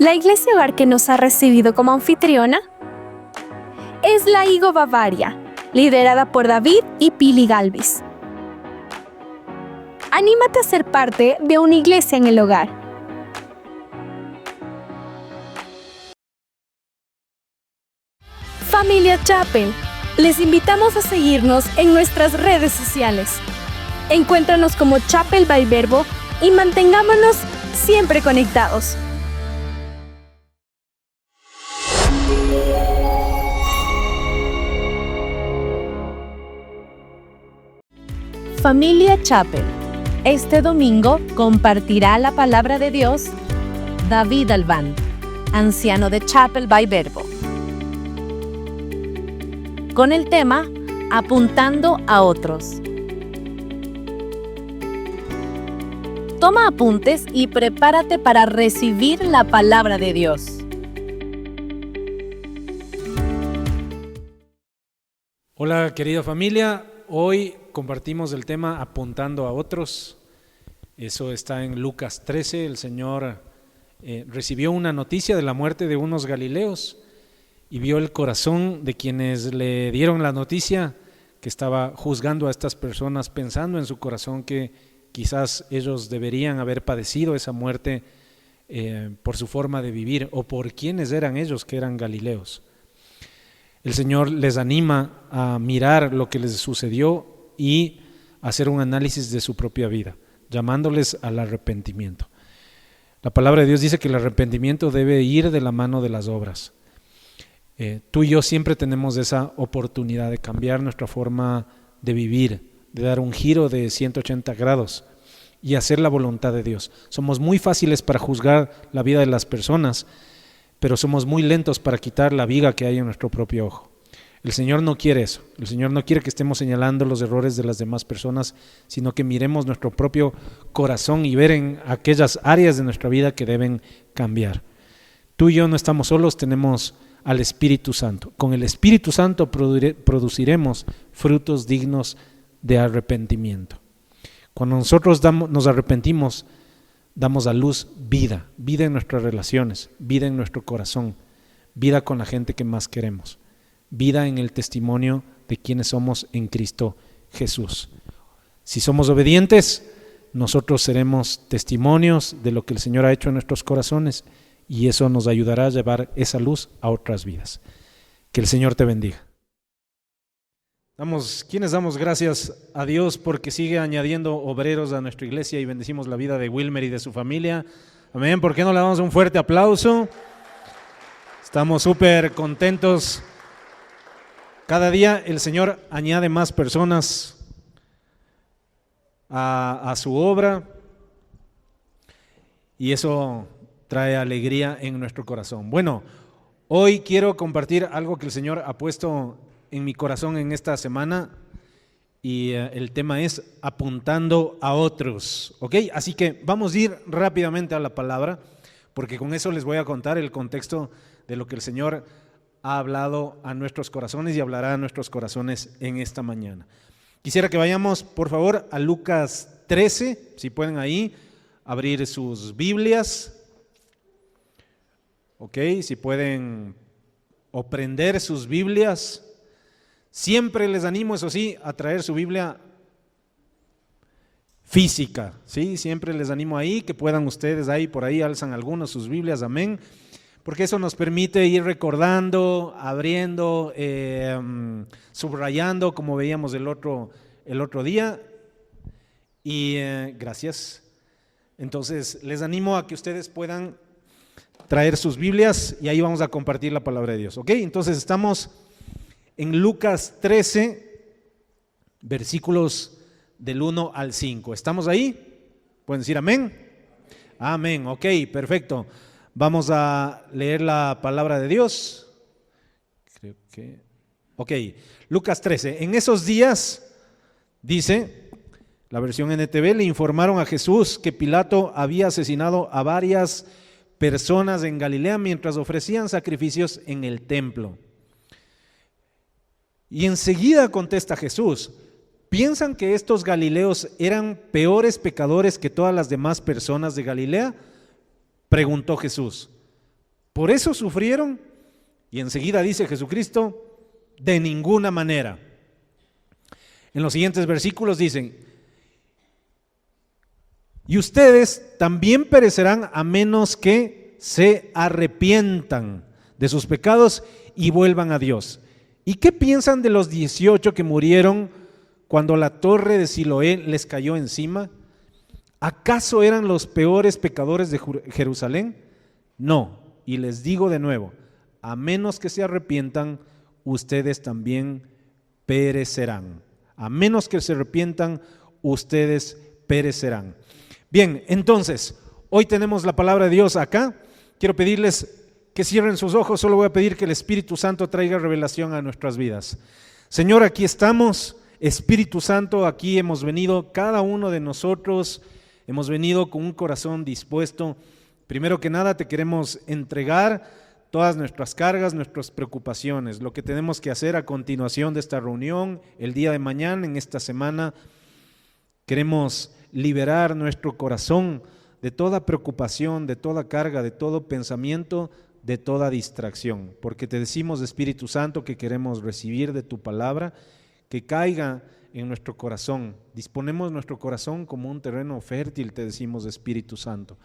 La iglesia hogar que nos ha recibido como anfitriona es la Higo Bavaria, liderada por David y Pili Galvis. Anímate a ser parte de una iglesia en el hogar. Familia Chapel, les invitamos a seguirnos en nuestras redes sociales. Encuéntranos como Chapel by Verbo y mantengámonos siempre conectados. Familia Chapel, este domingo compartirá la palabra de Dios David Albán, anciano de Chapel by Verbo, con el tema Apuntando a otros. Toma apuntes y prepárate para recibir la palabra de Dios. Hola querida familia, hoy compartimos el tema Apuntando a otros. Eso está en Lucas 13. El Señor recibió una noticia de la muerte de unos galileos y vio el corazón de quienes le dieron la noticia, que estaba juzgando a estas personas, pensando en su corazón que quizás ellos deberían haber padecido esa muerte por su forma de vivir o por quienes eran ellos, que eran galileos. El Señor les anima a mirar lo que les sucedió y hacer un análisis de su propia vida, llamándoles al arrepentimiento. La palabra de Dios dice que el arrepentimiento debe ir de la mano de las obras. Tú y yo siempre tenemos esa oportunidad de cambiar nuestra forma de vivir, de dar un giro de 180 grados y hacer la voluntad de Dios. Somos muy fáciles para juzgar la vida de las personas, pero somos muy lentos para quitar la viga que hay en nuestro propio ojo. El Señor no quiere eso. El Señor no quiere que estemos señalando los errores de las demás personas, sino que miremos nuestro propio corazón y ver en aquellas áreas de nuestra vida que deben cambiar. Tú y yo no estamos solos, tenemos al Espíritu Santo. Con el Espíritu Santo produciremos frutos dignos de arrepentimiento. Cuando nosotros nos arrepentimos, damos a luz vida en nuestras relaciones, vida en nuestro corazón, vida con la gente que más queremos, vida en el testimonio de quienes somos en Cristo Jesús. Si somos obedientes, nosotros seremos testimonios de lo que el Señor ha hecho en nuestros corazones y eso nos ayudará a llevar esa luz a otras vidas. Que el Señor te bendiga. ¿Quiénes damos gracias a Dios porque sigue añadiendo obreros a nuestra iglesia y bendecimos la vida de Wilmer y de su familia? Amén. ¿Por qué no le damos un fuerte aplauso? Estamos súper contentos. Cada día el Señor añade más personas a su obra y eso trae alegría en nuestro corazón. Bueno, hoy quiero compartir algo que el Señor ha puesto en mi corazón en esta semana y el tema es apuntando a otros, ¿ok? Así que vamos a ir rápidamente a la palabra porque con eso les voy a contar el contexto de lo que el Señor ha hablado a nuestros corazones y hablará a nuestros corazones en esta mañana. Quisiera que vayamos por favor a Lucas 13, si pueden ahí abrir sus Biblias, ok, si pueden o prender sus Biblias. Siempre les animo, eso sí, a traer su Biblia física, ¿sí? Siempre les animo ahí, que puedan ustedes ahí, por ahí alzan algunos sus Biblias, amén, porque eso nos permite ir recordando, abriendo, subrayando, como veíamos el otro día, y gracias. Entonces, les animo a que ustedes puedan traer sus Biblias y ahí vamos a compartir la palabra de Dios, ¿ok? Entonces, estamos en Lucas 13, versículos del 1 al 5. ¿Estamos ahí? ¿Pueden decir amén? Amén, ok, perfecto. Vamos a leer la palabra de Dios. Creo que... Ok, Lucas 13. En esos días, dice la versión NTV, le informaron a Jesús que Pilato había asesinado a varias personas en Galilea mientras ofrecían sacrificios en el templo. Y enseguida contesta Jesús: ¿piensan que estos galileos eran peores pecadores que todas las demás personas de Galilea? Preguntó Jesús. Por eso sufrieron, y enseguida dice Jesucristo, de ninguna manera. En los siguientes versículos dicen, y ustedes también perecerán a menos que se arrepientan de sus pecados y vuelvan a Dios. ¿Y qué piensan de los 18 que murieron cuando la torre de Siloé les cayó encima? ¿Acaso eran los peores pecadores de Jerusalén? No, y les digo de nuevo, a menos que se arrepientan, ustedes también perecerán. A menos que se arrepientan, ustedes perecerán. Bien, entonces, hoy tenemos la palabra de Dios acá. Quiero pedirles que cierren sus ojos, solo voy a pedir que el Espíritu Santo traiga revelación a nuestras vidas. Señor, aquí estamos, Espíritu Santo, aquí hemos venido, cada uno de nosotros, hemos venido con un corazón dispuesto. Primero que nada te queremos entregar todas nuestras cargas, nuestras preocupaciones, lo que tenemos que hacer a continuación de esta reunión, el día de mañana, en esta semana. Queremos liberar nuestro corazón de toda preocupación, de toda carga, de todo pensamiento, de toda distracción, porque te decimos, Espíritu Santo, que queremos recibir de tu palabra, que caiga en nuestro corazón. Disponemos nuestro corazón como un terreno fértil, te decimos, Espíritu Santo.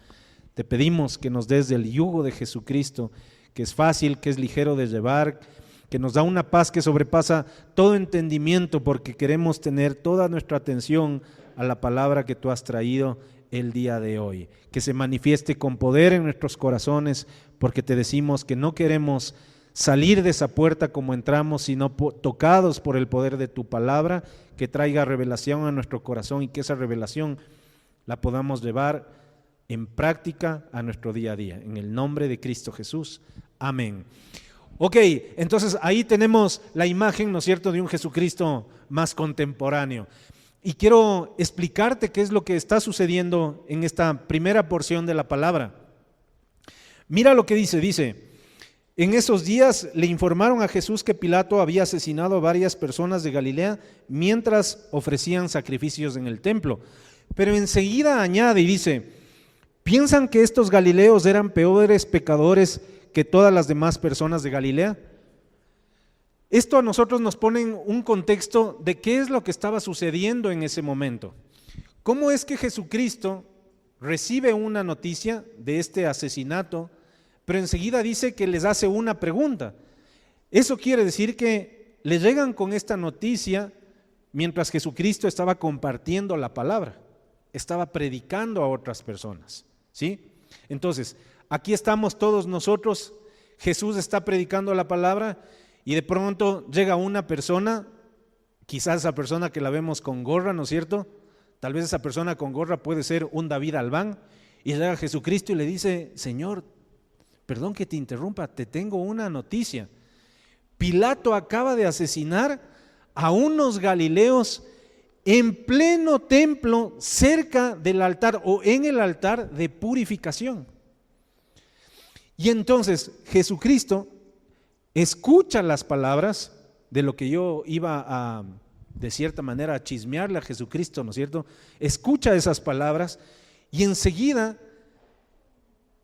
Te pedimos que nos des del yugo de Jesucristo, que es fácil, que es ligero de llevar, que nos da una paz que sobrepasa todo entendimiento, porque queremos tener toda nuestra atención a la palabra que tú has traído el día de hoy, que se manifieste con poder en nuestros corazones, porque te decimos que no queremos salir de esa puerta como entramos, sino tocados por el poder de tu palabra, que traiga revelación a nuestro corazón y que esa revelación la podamos llevar en práctica a nuestro día a día. En el nombre de Cristo Jesús. Amén. Ok, entonces ahí tenemos la imagen, ¿no es cierto?, de un Jesucristo más contemporáneo. Y quiero explicarte qué es lo que está sucediendo en esta primera porción de la palabra. Mira lo que dice, en esos días le informaron a Jesús que Pilato había asesinado a varias personas de Galilea mientras ofrecían sacrificios en el templo. Pero enseguida añade y dice, ¿piensan que estos galileos eran peores pecadores que todas las demás personas de Galilea? Esto a nosotros nos pone en un contexto de qué es lo que estaba sucediendo en ese momento. ¿Cómo es que Jesucristo recibe una noticia de este asesinato, pero enseguida dice que les hace una pregunta? Eso quiere decir que le llegan con esta noticia mientras Jesucristo estaba compartiendo la palabra, estaba predicando a otras personas, ¿sí? Entonces, aquí estamos todos nosotros, Jesús está predicando la palabra y de pronto llega una persona, quizás esa persona que la vemos con gorra, ¿no es cierto? Tal vez esa persona con gorra puede ser un David Albán, y llega Jesucristo y le dice, Señor, perdón que te interrumpa, te tengo una noticia. Pilato acaba de asesinar a unos galileos en pleno templo, cerca del altar o en el altar de purificación. Y entonces Jesucristo escucha las palabras de lo que yo iba a, de cierta manera, a chismearle a Jesucristo, ¿no es cierto? Escucha esas palabras y enseguida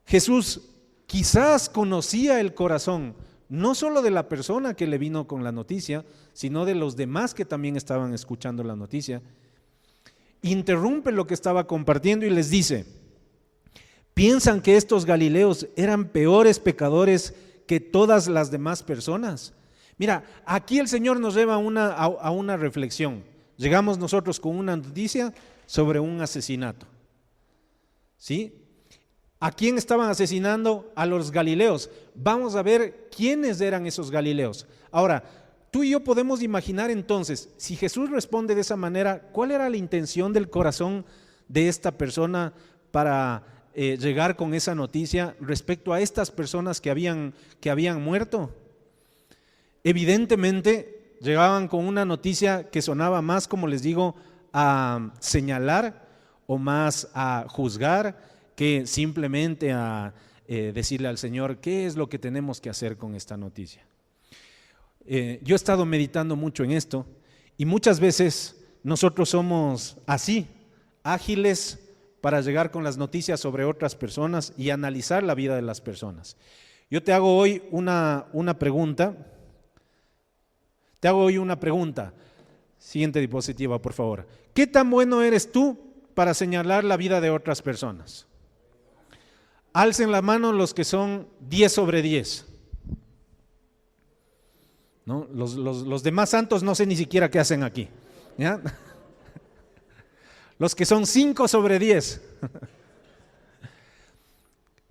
Jesús quizás conocía el corazón, no solo de la persona que le vino con la noticia, sino de los demás que también estaban escuchando la noticia. Interrumpe lo que estaba compartiendo y les dice, ¿piensan que estos galileos eran peores pecadores que todas las demás personas? Mira, aquí el Señor nos lleva a una reflexión. Llegamos nosotros con una noticia sobre un asesinato, ¿sí? ¿A quién estaban asesinando? A los galileos. Vamos a ver quiénes eran esos galileos. Ahora, tú y yo podemos imaginar entonces, si Jesús responde de esa manera, ¿cuál era la intención del corazón de esta persona para llegar con esa noticia respecto a estas personas que habían muerto? Evidentemente llegaban con una noticia que sonaba más, como les digo, a señalar o más a juzgar que simplemente a decirle al Señor qué es lo que tenemos que hacer con esta noticia. Yo he estado meditando mucho en esto y muchas veces nosotros somos así, ágiles para llegar con las noticias sobre otras personas y analizar la vida de las personas. Yo te hago hoy una pregunta. Te hago hoy una pregunta. Siguiente diapositiva, por favor. ¿Qué tan bueno eres tú para señalar la vida de otras personas? Alcen la mano los que son 10 sobre 10. ¿No? Los demás santos no sé ni siquiera qué hacen aquí. ¿Ya? Los que son 5 sobre 10.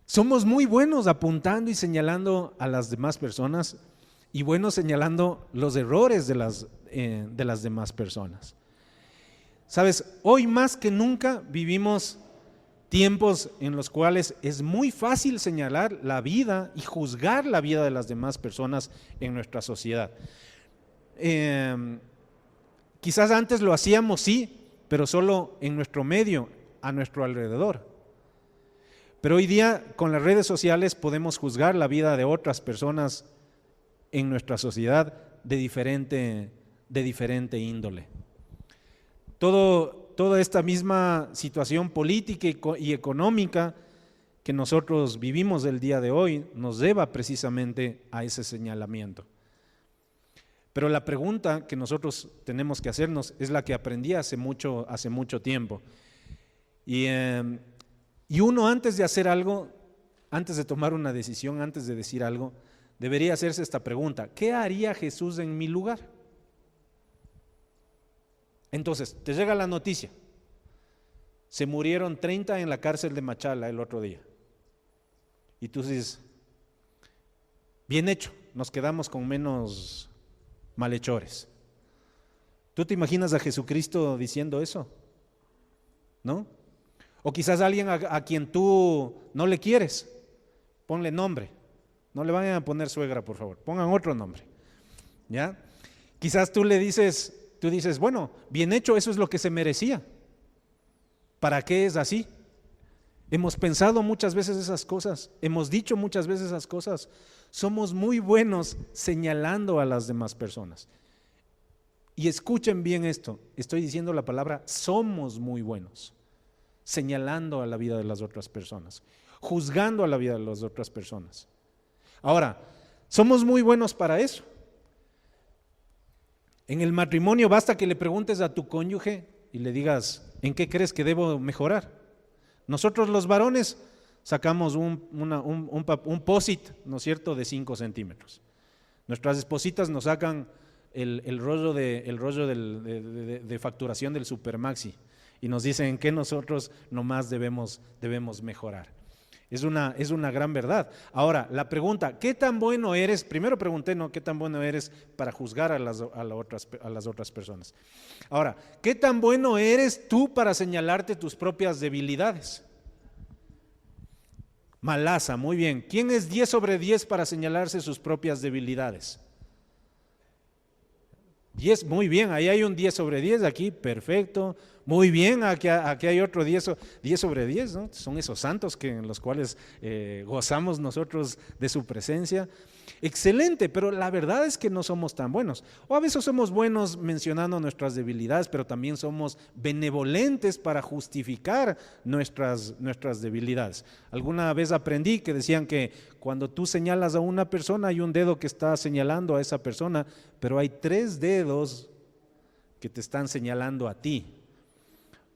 Somos muy buenos apuntando y señalando a las demás personas y buenos señalando los errores de las demás personas. Sabes, hoy más que nunca vivimos tiempos en los cuales es muy fácil señalar la vida y juzgar la vida de las demás personas en nuestra sociedad. Quizás antes lo hacíamos, sí, pero solo en nuestro medio, a nuestro alrededor. Pero hoy día con las redes sociales podemos juzgar la vida de otras personas en nuestra sociedad de diferente índole. Toda esta misma situación política y económica que nosotros vivimos el día de hoy nos lleva precisamente a ese señalamiento. Pero la pregunta que nosotros tenemos que hacernos es la que aprendí hace mucho tiempo. Y uno antes de hacer algo, antes de tomar una decisión, antes de decir algo, debería hacerse esta pregunta: ¿qué haría Jesús en mi lugar? Entonces, te llega la noticia: se murieron 30 en la cárcel de Machala el otro día. Y tú dices, bien hecho, nos quedamos con menos malhechores. ¿Tú te imaginas a Jesucristo diciendo eso? ¿No? O quizás alguien a quien tú no le quieres, ponle nombre. No le vayan a poner suegra, por favor, pongan otro nombre. ¿Ya? Quizás tú dices, bueno, bien hecho, eso es lo que se merecía. ¿Para qué es así? Hemos pensado muchas veces esas cosas, hemos dicho muchas veces esas cosas. Somos muy buenos señalando a las demás personas. Y escuchen bien esto, estoy diciendo la palabra somos muy buenos señalando a la vida de las otras personas, juzgando a la vida de las otras personas. Ahora, somos muy buenos para eso. En el matrimonio basta que le preguntes a tu cónyuge y le digas, ¿en qué crees que debo mejorar? Nosotros los varones sacamos un post-it, ¿no es cierto?, de 5 centímetros. Nuestras espositas nos sacan el rollo de facturación del Supermaxi y nos dicen en qué nosotros nomás debemos mejorar. Es una gran verdad. Ahora, la pregunta, ¿qué tan bueno eres? Primero pregunté, ¿no? ¿Qué tan bueno eres para juzgar a las otras personas? Ahora, ¿qué tan bueno eres tú para señalarte tus propias debilidades? Malaza, muy bien. ¿Quién es 10 sobre 10 para señalarse sus propias debilidades? 10, muy bien, ahí hay un 10 sobre 10, aquí, perfecto. Muy bien, aquí hay otro 10 sobre 10, ¿no? Son esos santos en los cuales gozamos nosotros de su presencia. Excelente, pero la verdad es que no somos tan buenos. O a veces somos buenos mencionando nuestras debilidades, pero también somos benevolentes para justificar nuestras debilidades. Alguna vez aprendí que decían que cuando tú señalas a una persona hay un dedo que está señalando a esa persona, pero hay 3 dedos que te están señalando a ti,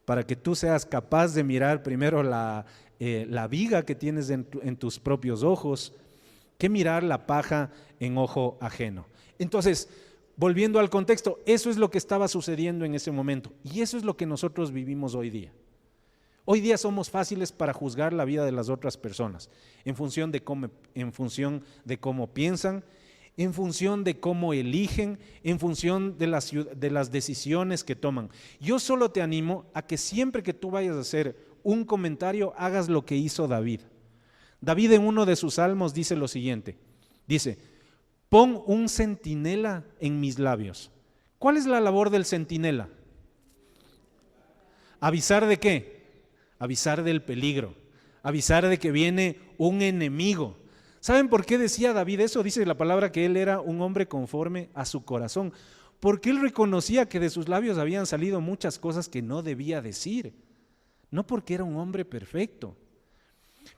para que tú seas capaz de mirar primero la viga que tienes en tus propios ojos, que mirar la paja en ojo ajeno. Entonces, volviendo al contexto, eso es lo que estaba sucediendo en ese momento y eso es lo que nosotros vivimos hoy día. Hoy día somos fáciles para juzgar la vida de las otras personas en función de cómo piensan, en función de cómo eligen, en función de las decisiones que toman. Yo solo te animo a que siempre que tú vayas a hacer un comentario, hagas lo que hizo David. David en uno de sus salmos dice lo siguiente, dice, pon un centinela en mis labios. ¿Cuál es la labor del centinela? ¿Avisar de qué? Avisar del peligro, avisar de que viene un enemigo. ¿Saben por qué decía David eso? Dice la palabra que él era un hombre conforme a su corazón, porque él reconocía que de sus labios habían salido muchas cosas que no debía decir, no porque era un hombre perfecto.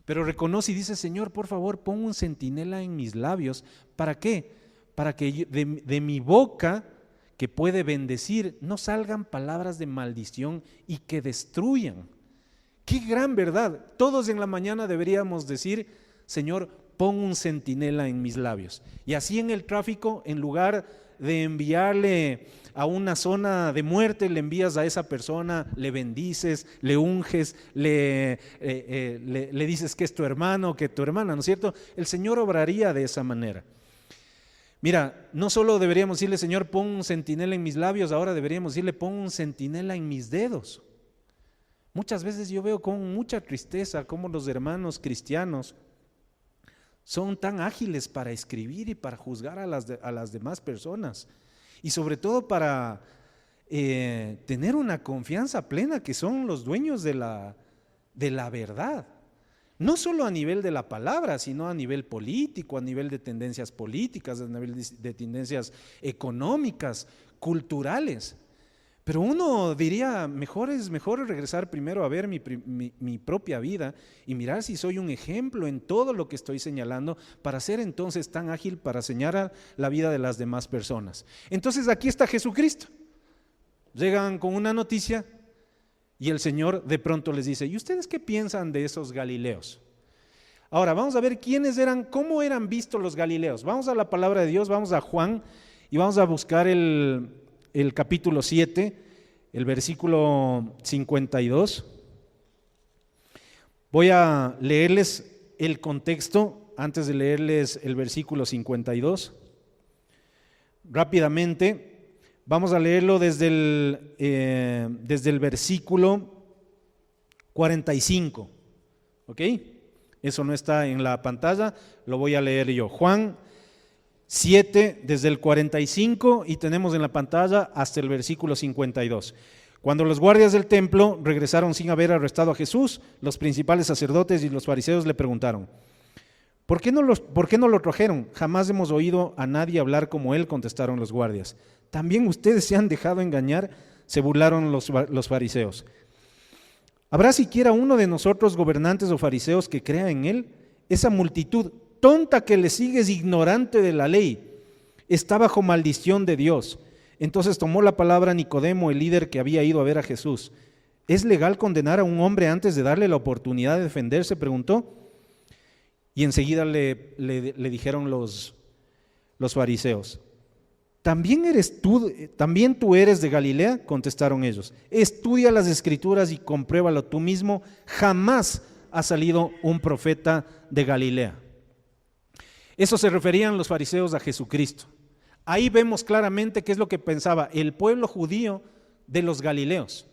Pero reconoce y dice: Señor, por favor, pon un centinela en mis labios. ¿Para qué? Para que de mi boca, que puede bendecir, no salgan palabras de maldición y que destruyan. ¡Qué gran verdad! Todos en la mañana deberíamos decir: Señor, pon un centinela en mis labios. Y así en el tráfico, en lugar de enviarle a una zona de muerte, le envías a esa persona, le bendices, le unges, le dices que es tu hermano, que es tu hermana, ¿no es cierto? El Señor obraría de esa manera. Mira, no solo deberíamos decirle: Señor, pon un centinela en mis labios, ahora deberíamos decirle: pon un centinela en mis dedos. Muchas veces yo veo con mucha tristeza cómo los hermanos cristianos son tan ágiles para escribir y para juzgar a las demás personas, y sobre todo para tener una confianza plena que son los dueños de la verdad, no solo a nivel de la palabra, sino a nivel político, a nivel de tendencias políticas, a nivel de tendencias económicas, culturales. Pero uno diría: es mejor regresar primero a ver mi propia vida y mirar si soy un ejemplo en todo lo que estoy señalando, para ser entonces tan ágil para señalar la vida de las demás personas. Entonces aquí está Jesucristo. Llegan con una noticia y el Señor de pronto les dice: ¿y ustedes qué piensan de esos galileos? Ahora vamos a ver cómo eran vistos los galileos. Vamos a la palabra de Dios, vamos a Juan y vamos a buscar el capítulo 7, el versículo 52. Voy a leerles el contexto antes de leerles el versículo 52. Rápidamente, vamos a leerlo desde el versículo 45. ¿Ok? Eso no está en la pantalla, lo voy a leer yo. Juan 7, desde el 45, y tenemos en la pantalla hasta el versículo 52. Cuando los guardias del templo regresaron sin haber arrestado a Jesús, los principales sacerdotes y los fariseos le preguntaron: ¿Por qué no lo trajeron? Jamás hemos oído a nadie hablar como él, contestaron los guardias. ¿También ustedes se han dejado engañar?, se burlaron los fariseos. ¿Habrá siquiera uno de nosotros, gobernantes o fariseos, que crea en él? Esa multitud tonta que le sigue es ignorante de la ley, está bajo maldición de Dios. Entonces tomó la palabra Nicodemo, el líder que había ido a ver a Jesús. ¿Es legal condenar a un hombre antes de darle la oportunidad de defenderse?, preguntó. Y enseguida le dijeron los fariseos: ¿También tú eres de Galilea? Contestaron ellos. Estudia las Escrituras y compruébalo tú mismo, jamás ha salido un profeta de Galilea. Eso se referían los fariseos a Jesucristo. Ahí vemos claramente qué es lo que pensaba el pueblo judío de los galileos.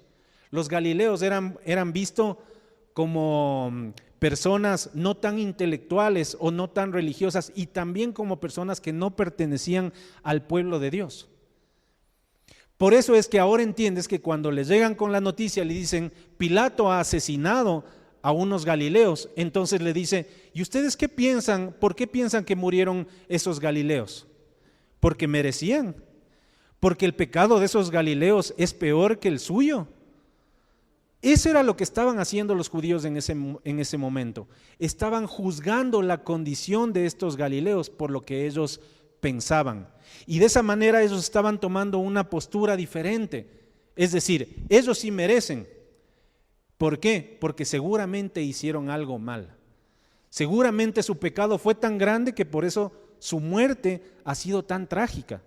Los galileos eran vistos como personas no tan intelectuales o no tan religiosas, y también como personas que no pertenecían al pueblo de Dios. Por eso es que ahora entiendes que cuando les llegan con la noticia, le dicen: Pilato ha asesinado a unos galileos, entonces le dice: ¿y ustedes qué piensan? ¿Por qué piensan que murieron esos galileos? Porque merecían, porque el pecado de esos galileos es peor que el suyo. Eso era lo que estaban haciendo los judíos en ese momento. Estaban juzgando la condición de estos galileos por lo que ellos pensaban, y de esa manera ellos estaban tomando una postura diferente. Es decir, ellos sí merecen. ¿Por qué? Porque seguramente hicieron algo mal. Seguramente su pecado fue tan grande que por eso su muerte ha sido tan trágica.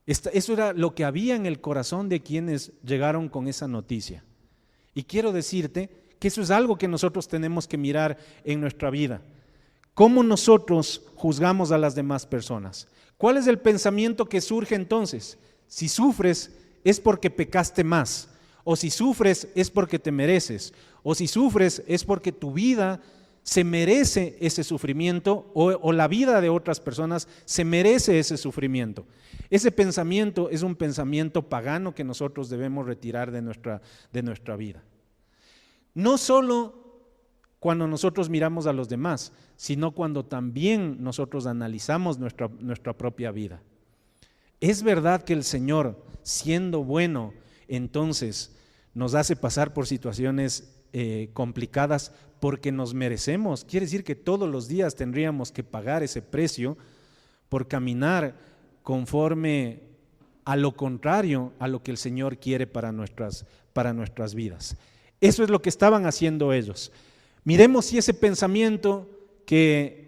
Eso era lo que había en el corazón de quienes llegaron con esa noticia. Y quiero decirte que eso es algo que nosotros tenemos que mirar en nuestra vida. ¿Cómo nosotros juzgamos a las demás personas? ¿Cuál es el pensamiento que surge entonces? Si sufres es porque pecaste más, o si sufres es porque te mereces, o si sufres es porque tu vida se merece ese sufrimiento, o la vida de otras personas se merece ese sufrimiento. Ese pensamiento es un pensamiento pagano que nosotros debemos retirar de nuestra vida. No solo cuando nosotros miramos a los demás, sino cuando también nosotros analizamos nuestra propia vida. Es verdad que el Señor, siendo bueno, entonces nos hace pasar por situaciones complicadas porque nos merecemos. Quiere decir que todos los días tendríamos que pagar ese precio por caminar conforme a lo contrario a lo que el Señor quiere para nuestras vidas. Eso es lo que estaban haciendo ellos. Miremos si ese pensamiento que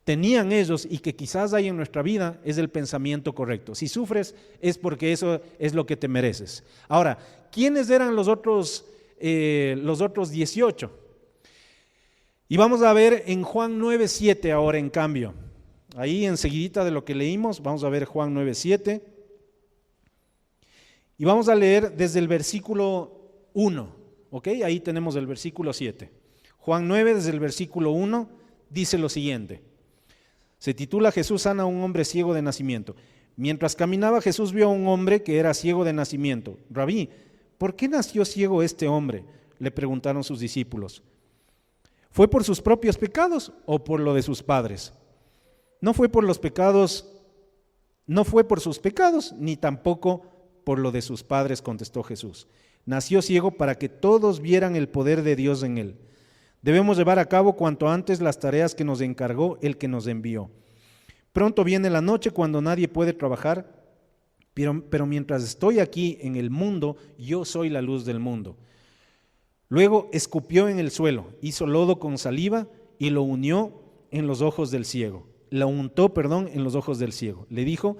tenían ellos y que quizás hay en nuestra vida es el pensamiento correcto. Si sufres es porque eso es lo que te mereces. Ahora, ¿quiénes eran los otros 18? Y vamos a ver en Juan 9:7 ahora, en cambio. Ahí enseguidita de lo que leímos, vamos a ver Juan 9:7. Y vamos a leer desde el versículo 1, ¿ok? Ahí tenemos el versículo 7. Juan 9, desde el versículo 1, dice lo siguiente. Se titula Jesús sana a un hombre ciego de nacimiento. Mientras caminaba, Jesús vio a un hombre que era ciego de nacimiento. Rabí, ¿por qué nació ciego este hombre?, le preguntaron sus discípulos. ¿Fue por sus propios pecados o por lo de sus padres? No fue por sus pecados, ni tampoco por lo de sus padres, contestó Jesús. Nació ciego para que todos vieran el poder de Dios en él. Debemos llevar a cabo cuanto antes las tareas que nos encargó el que nos envió. Pronto viene la noche cuando nadie puede trabajar, pero mientras estoy aquí en el mundo, yo soy la luz del mundo. Luego escupió en el suelo, hizo lodo con saliva y lo unió en los ojos del ciego. Lo untó, en los ojos del ciego. Le dijo,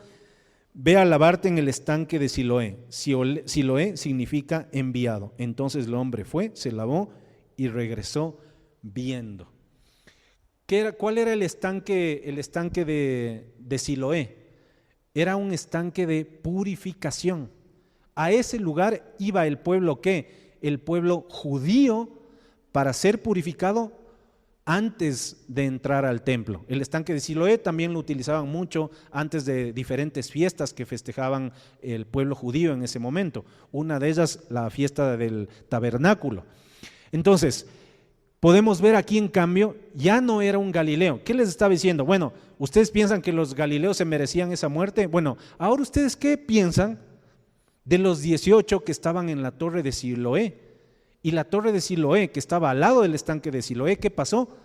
ve a lavarte en el estanque de Siloé. Siloé significa enviado. Entonces el hombre fue, se lavó y regresó viendo. ¿Cuál era el estanque de Siloé? Era un estanque de purificación. A ese lugar iba el pueblo, ¿qué? El pueblo judío, para ser purificado antes de entrar al templo. El estanque de Siloé también lo utilizaban mucho antes de diferentes fiestas que festejaban el pueblo judío en ese momento. Una de ellas, la fiesta del tabernáculo. Entonces, podemos ver aquí, en cambio, ya no era un Galileo. ¿Qué les estaba diciendo? Bueno, ¿ustedes piensan que los galileos se merecían esa muerte? Bueno, ahora ustedes, ¿qué piensan de los 18 que estaban en la torre de Siloé? Y la torre de Siloé, que estaba al lado del estanque de Siloé, ¿qué pasó?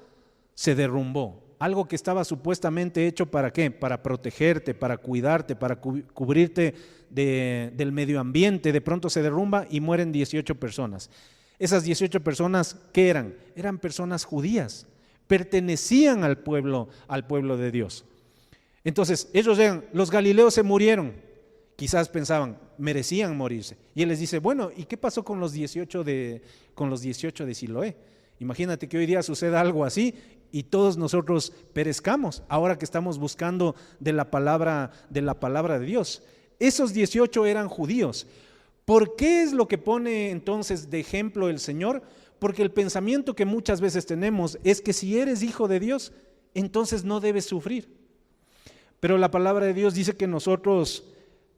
Se derrumbó. Algo que estaba supuestamente hecho ¿para qué? Para protegerte, para cuidarte, para cubrirte del medio ambiente. De pronto se derrumba y mueren 18 personas. Esas 18 personas, ¿qué eran? Eran personas judías, pertenecían al pueblo de Dios. Entonces, ellos llegan, los galileos se murieron, quizás pensaban, merecían morirse. Y él les dice, bueno, ¿y qué pasó con los 18 de Siloé? Imagínate que hoy día suceda algo así y todos nosotros perezcamos, ahora que estamos buscando de la palabra de Dios. Esos 18 eran judíos. ¿Por qué es lo que pone entonces de ejemplo el Señor? Porque el pensamiento que muchas veces tenemos es que si eres hijo de Dios, entonces no debes sufrir. Pero la palabra de Dios dice que nosotros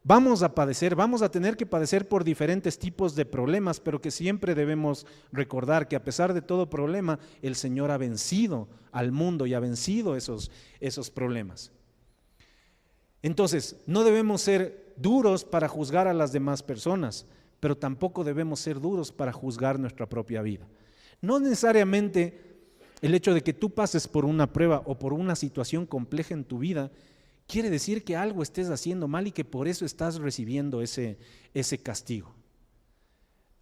vamos a tener que padecer por diferentes tipos de problemas, pero que siempre debemos recordar que a pesar de todo problema, el Señor ha vencido al mundo y ha vencido esos problemas. Entonces, no debemos ser duros para juzgar a las demás personas, pero tampoco debemos ser duros para juzgar nuestra propia vida. No necesariamente el hecho de que tú pases por una prueba o por una situación compleja en tu vida quiere decir que algo estés haciendo mal y que por eso estás recibiendo ese castigo.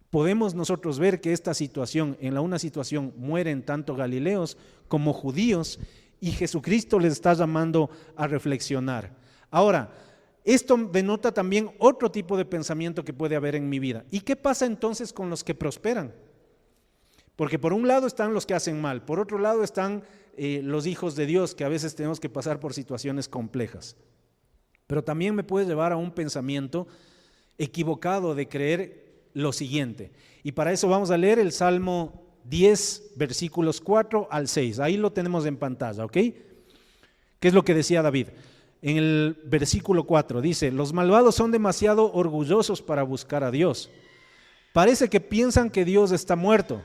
Podemos nosotros ver que en una situación mueren tanto galileos como judíos y Jesucristo les está llamando a reflexionar. Ahora, esto denota también otro tipo de pensamiento que puede haber en mi vida. ¿Y qué pasa entonces con los que prosperan? Porque por un lado están los que hacen mal, por otro lado están los hijos de Dios, que a veces tenemos que pasar por situaciones complejas. Pero también me puede llevar a un pensamiento equivocado de creer lo siguiente. Y para eso vamos a leer el Salmo 10, versículos 4 al 6. Ahí lo tenemos en pantalla, ¿ok? ¿Qué es lo que decía David? En el versículo 4 dice, los malvados son demasiado orgullosos para buscar a Dios. Parece que piensan que Dios está muerto.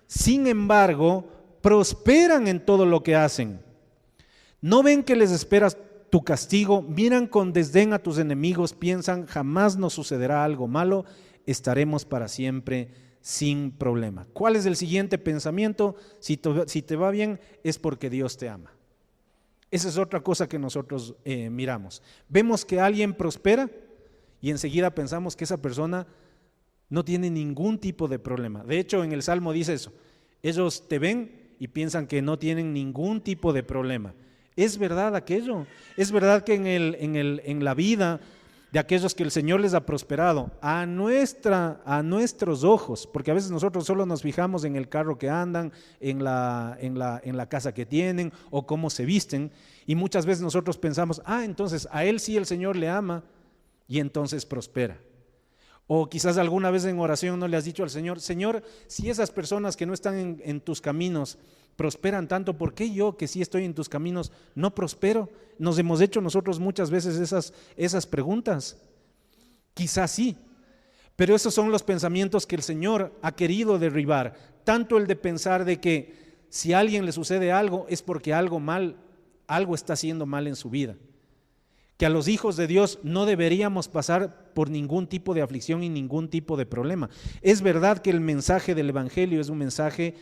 Sin embargo, prosperan en todo lo que hacen. ¿No ven que les espera tu castigo? Miran con desdén a tus enemigos, piensan, jamás nos sucederá algo malo, estaremos para siempre sin problema. ¿Cuál es el siguiente pensamiento? Si te va bien, es porque Dios te ama. Esa es otra cosa que nosotros miramos. Vemos que alguien prospera y enseguida pensamos que esa persona no tiene ningún tipo de problema. De hecho, en el Salmo dice eso. Ellos te ven y piensan que no tienen ningún tipo de problema. ¿Es verdad aquello? ¿Es verdad que en la vida de aquellos que el Señor les ha prosperado, a nuestros ojos, porque a veces nosotros solo nos fijamos en el carro que andan, en la casa que tienen o cómo se visten, y muchas veces nosotros pensamos, entonces a él sí el Señor le ama y entonces prospera? O quizás alguna vez en oración no le has dicho al Señor, Señor, si esas personas que no están en tus caminos prosperan tanto, ¿por qué yo, que sí estoy en tus caminos, no prospero? Nos hemos hecho nosotros muchas veces esas preguntas. Quizás sí, pero esos son los pensamientos que el Señor ha querido derribar. Tanto el de pensar de que si a alguien le sucede algo es porque algo está haciendo mal en su vida. Que a los hijos de Dios no deberíamos pasar por ningún tipo de aflicción y ningún tipo de problema. Es verdad que el mensaje del Evangelio es un mensaje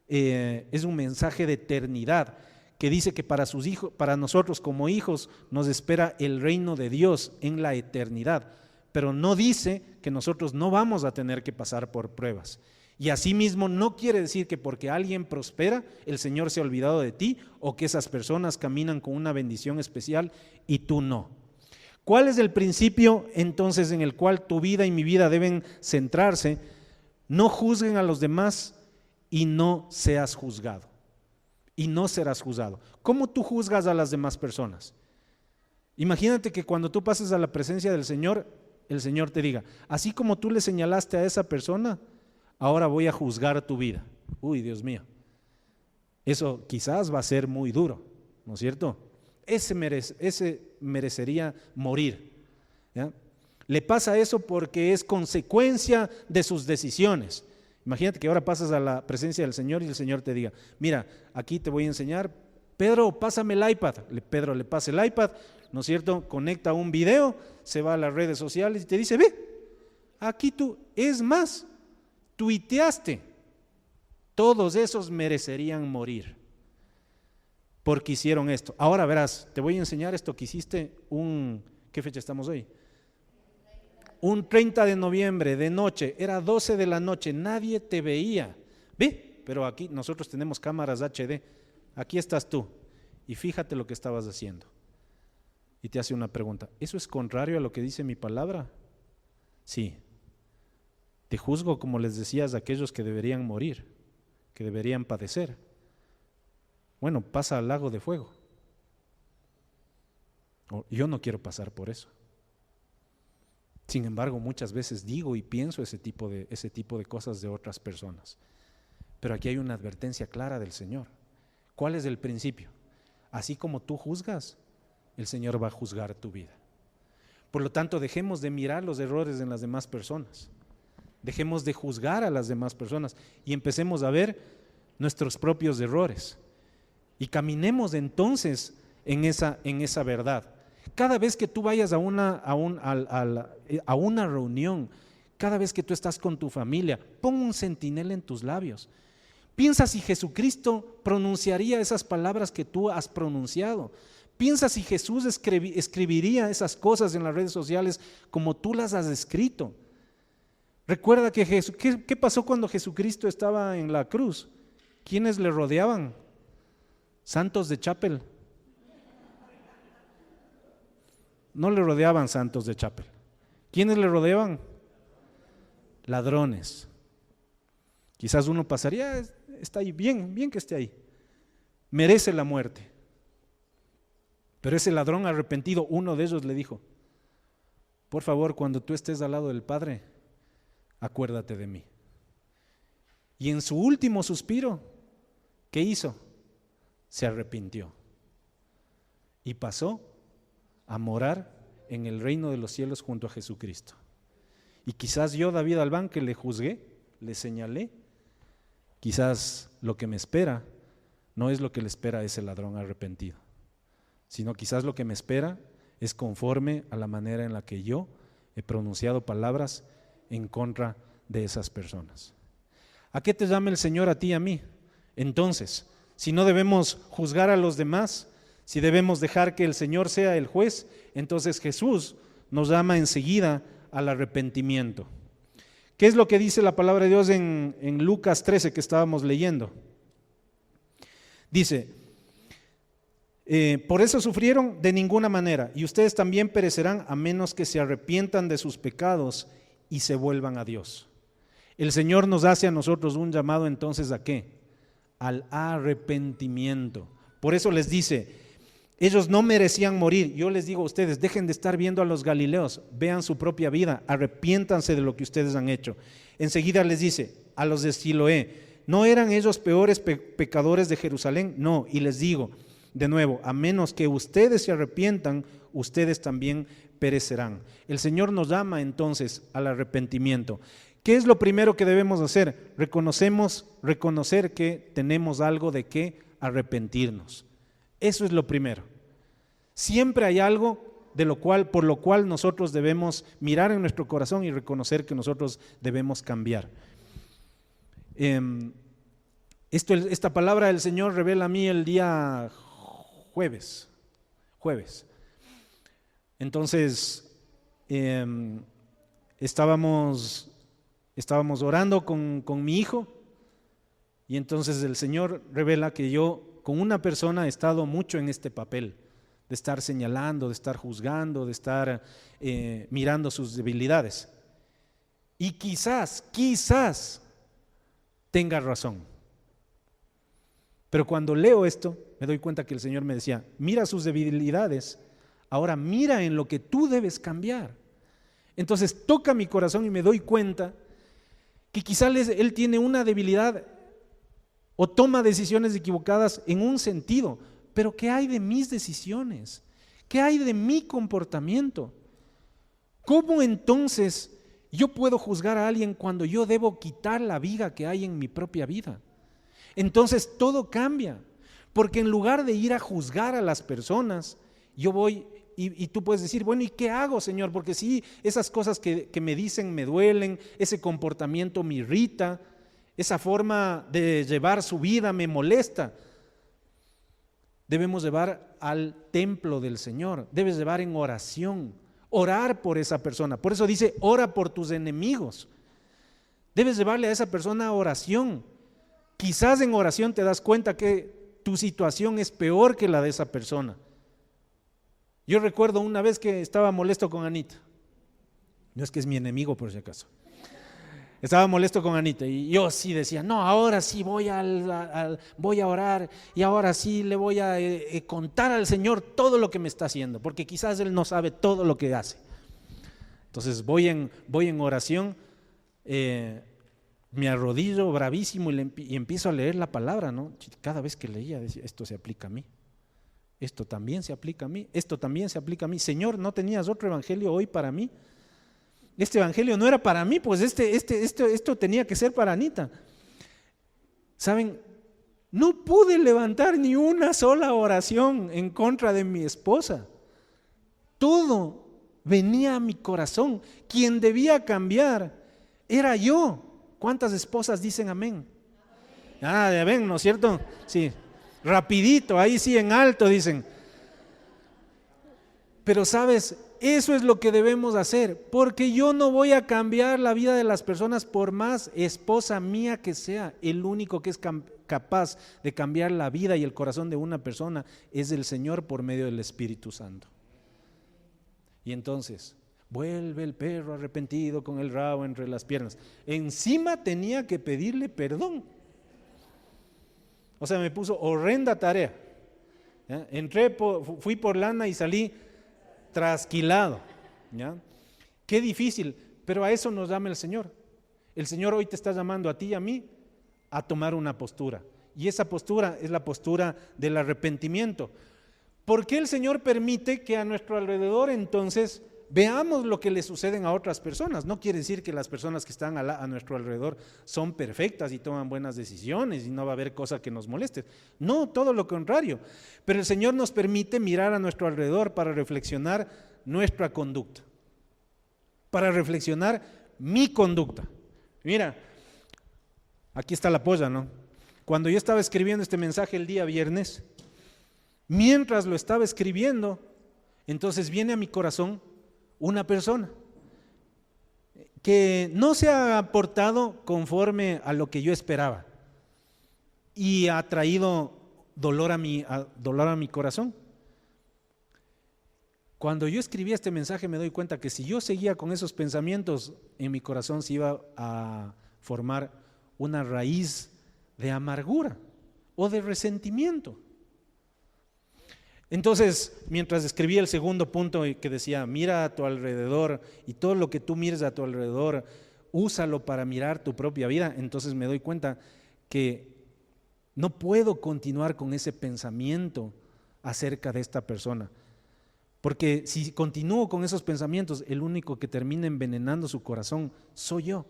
de eternidad, que dice que para sus hijos, para nosotros como hijos, nos espera el reino de Dios en la eternidad, pero no dice que nosotros no vamos a tener que pasar por pruebas. Y asimismo no quiere decir que porque alguien prospera, el Señor se ha olvidado de ti, o que esas personas caminan con una bendición especial y tú no. ¿Cuál es el principio entonces en el cual tu vida y mi vida deben centrarse? No juzguen a los demás y no seas juzgado. Y no serás juzgado. ¿Cómo tú juzgas a las demás personas? Imagínate que cuando tú pases a la presencia del Señor, el Señor te diga, así como tú le señalaste a esa persona, ahora voy a juzgar tu vida. Uy, Dios mío, eso quizás va a ser muy duro, ¿no es cierto? Ese merecería morir, ¿ya? Le pasa eso porque es consecuencia de sus decisiones. Imagínate que ahora pasas a la presencia del Señor y el Señor te diga, mira, aquí te voy a enseñar, Pedro, pásame el iPad. Pedro le pasa el iPad, ¿no es cierto? Conecta un video, se va a las redes sociales y te dice, ve, aquí tú, es más, tuiteaste. Todos esos merecerían morir porque hicieron esto. Ahora verás, te voy a enseñar esto que hiciste ¿qué fecha estamos hoy? Un 30 de noviembre de noche, era 12 de la noche, nadie te veía. Ve, pero aquí nosotros tenemos cámaras HD, aquí estás tú y fíjate lo que estabas haciendo. Y te hace una pregunta, ¿eso es contrario a lo que dice mi palabra? Sí. Te juzgo como les decías a aquellos que deberían morir, que deberían padecer. Bueno, pasa al lago de fuego. Yo no quiero pasar por eso. Sin embargo, muchas veces digo y pienso ese tipo de cosas de otras personas. Pero aquí hay una advertencia clara del Señor. ¿Cuál es el principio? Así como tú juzgas, el Señor va a juzgar tu vida. Por lo tanto, dejemos de mirar los errores en las demás personas. Dejemos de juzgar a las demás personas y empecemos a ver nuestros propios errores. Y caminemos entonces en esa verdad. Cada vez que tú vayas a una reunión, cada vez que tú estás con tu familia, pon un centinela en tus labios. Piensa si Jesucristo pronunciaría esas palabras que tú has pronunciado. Piensa si Jesús escribiría esas cosas en las redes sociales como tú las has escrito. Recuerda que ¿qué pasó cuando Jesucristo estaba en la cruz? ¿Quiénes le rodeaban? Santos de Chapel. No le rodeaban santos de Chapel. ¿Quiénes le rodeaban? Ladrones. Quizás uno pasaría, está ahí, bien que esté ahí. Merece la muerte. Pero ese ladrón arrepentido, uno de ellos le dijo, por favor, cuando tú estés al lado del Padre, acuérdate de mí. Y en su último suspiro, ¿qué hizo? Se arrepintió y pasó a morar en el reino de los cielos junto a Jesucristo. Y quizás yo, David Albán, que le juzgué, le señalé, quizás lo que me espera no es lo que le espera a ese ladrón arrepentido, sino quizás lo que me espera es conforme a la manera en la que yo he pronunciado palabras en contra de esas personas. ¿A qué te llama el Señor a ti y a mí? Entonces, si no debemos juzgar a los demás, si debemos dejar que el Señor sea el juez, entonces Jesús nos llama enseguida al arrepentimiento. ¿Qué es lo que dice la palabra de Dios en Lucas 13 que estábamos leyendo? Dice, por eso sufrieron de ninguna manera, y ustedes también perecerán a menos que se arrepientan de sus pecados y se vuelvan a Dios. El Señor nos hace a nosotros un llamado entonces ¿a qué? Al arrepentimiento. Por eso les dice, ellos no merecían morir. Yo les digo a ustedes, dejen de estar viendo a los galileos, vean su propia vida, arrepiéntanse de lo que ustedes han hecho. Enseguida les dice a los de Siloé, ¿no eran ellos peores pecadores de Jerusalén? No, y les digo de nuevo, a menos que ustedes se arrepientan, ustedes también perecerán. El Señor nos llama entonces al arrepentimiento. ¿Qué es lo primero que debemos hacer? Reconocer que tenemos algo de qué arrepentirnos. Eso es lo primero. Siempre hay algo por lo cual nosotros debemos mirar en nuestro corazón y reconocer que nosotros debemos cambiar. Esta palabra del Señor revela a mí el día jueves. Entonces, estábamos orando con mi hijo y entonces el Señor revela que yo con una persona he estado mucho en este papel de estar señalando, de estar juzgando, de estar mirando sus debilidades. Y quizás tenga razón. Pero cuando leo esto, me doy cuenta que el Señor me decía, mira sus debilidades, ahora mira en lo que tú debes cambiar. Entonces toca mi corazón y me doy cuenta que quizás él tiene una debilidad o toma decisiones equivocadas en un sentido, pero ¿qué hay de mis decisiones? ¿Qué hay de mi comportamiento? ¿Cómo entonces yo puedo juzgar a alguien cuando yo debo quitar la viga que hay en mi propia vida? Entonces todo cambia, porque en lugar de ir a juzgar a las personas, yo voy y tú puedes decir, bueno, ¿y qué hago, Señor? Porque sí, esas cosas que me dicen me duelen, ese comportamiento me irrita, esa forma de llevar su vida me molesta. Debemos llevar al templo del Señor, debes llevar en oración, orar por esa persona. Por eso dice, ora por tus enemigos. Debes llevarle a esa persona oración. Quizás en oración te das cuenta que tu situación es peor que la de esa persona. Yo recuerdo una vez que estaba molesto con Anita. No es que es mi enemigo por si acaso. Estaba molesto con Anita y yo sí decía, no, ahora sí voy a orar y ahora sí le voy a contar al Señor todo lo que me está haciendo, porque quizás Él no sabe todo lo que hace. Entonces voy en oración, me arrodillo bravísimo y empiezo a leer la palabra, ¿no? Cada vez que leía decía, esto se aplica a mí, esto también se aplica a mí, esto también se aplica a mí. Señor, ¿no tenías otro evangelio hoy para mí? Este evangelio no era para mí, pues esto tenía que ser para Anita. ¿Saben? No pude levantar ni una sola oración en contra de mi esposa. Todo venía a mi corazón. Quien debía cambiar era yo. ¿Cuántas esposas dicen amén? Ah, amén, ¿no es cierto? Sí, rapidito, ahí sí en alto dicen. Pero sabes, eso es lo que debemos hacer, porque yo no voy a cambiar la vida de las personas por más esposa mía que sea. El único que es capaz de cambiar la vida y el corazón de una persona es el Señor por medio del Espíritu Santo. Y entonces, vuelve el perro arrepentido con el rabo entre las piernas. Encima tenía que pedirle perdón. O sea, me puso horrenda tarea. ¿Ya? Fui por lana y salí trasquilado, ¿ya? Qué difícil, pero a eso nos llama el Señor. El Señor hoy te está llamando a ti y a mí a tomar una postura, y esa postura es la postura del arrepentimiento. ¿Por qué el Señor permite que a nuestro alrededor entonces veamos lo que le suceden a otras personas? No quiere decir que las personas que están a nuestro alrededor son perfectas y toman buenas decisiones y no va a haber cosa que nos moleste. No, todo lo contrario. Pero el Señor nos permite mirar a nuestro alrededor para reflexionar nuestra conducta, para reflexionar mi conducta. Mira, aquí está la polla, ¿no? Cuando yo estaba escribiendo este mensaje el día viernes, mientras lo estaba escribiendo, entonces viene a mi corazón una persona que no se ha portado conforme a lo que yo esperaba y ha traído dolor a mi corazón. Cuando yo escribí este mensaje me doy cuenta que si yo seguía con esos pensamientos en mi corazón se iba a formar una raíz de amargura o de resentimiento. Entonces, mientras escribí el segundo punto que decía, mira a tu alrededor y todo lo que tú mires a tu alrededor, úsalo para mirar tu propia vida, entonces me doy cuenta que no puedo continuar con ese pensamiento acerca de esta persona. Porque si continúo con esos pensamientos, el único que termina envenenando su corazón soy yo.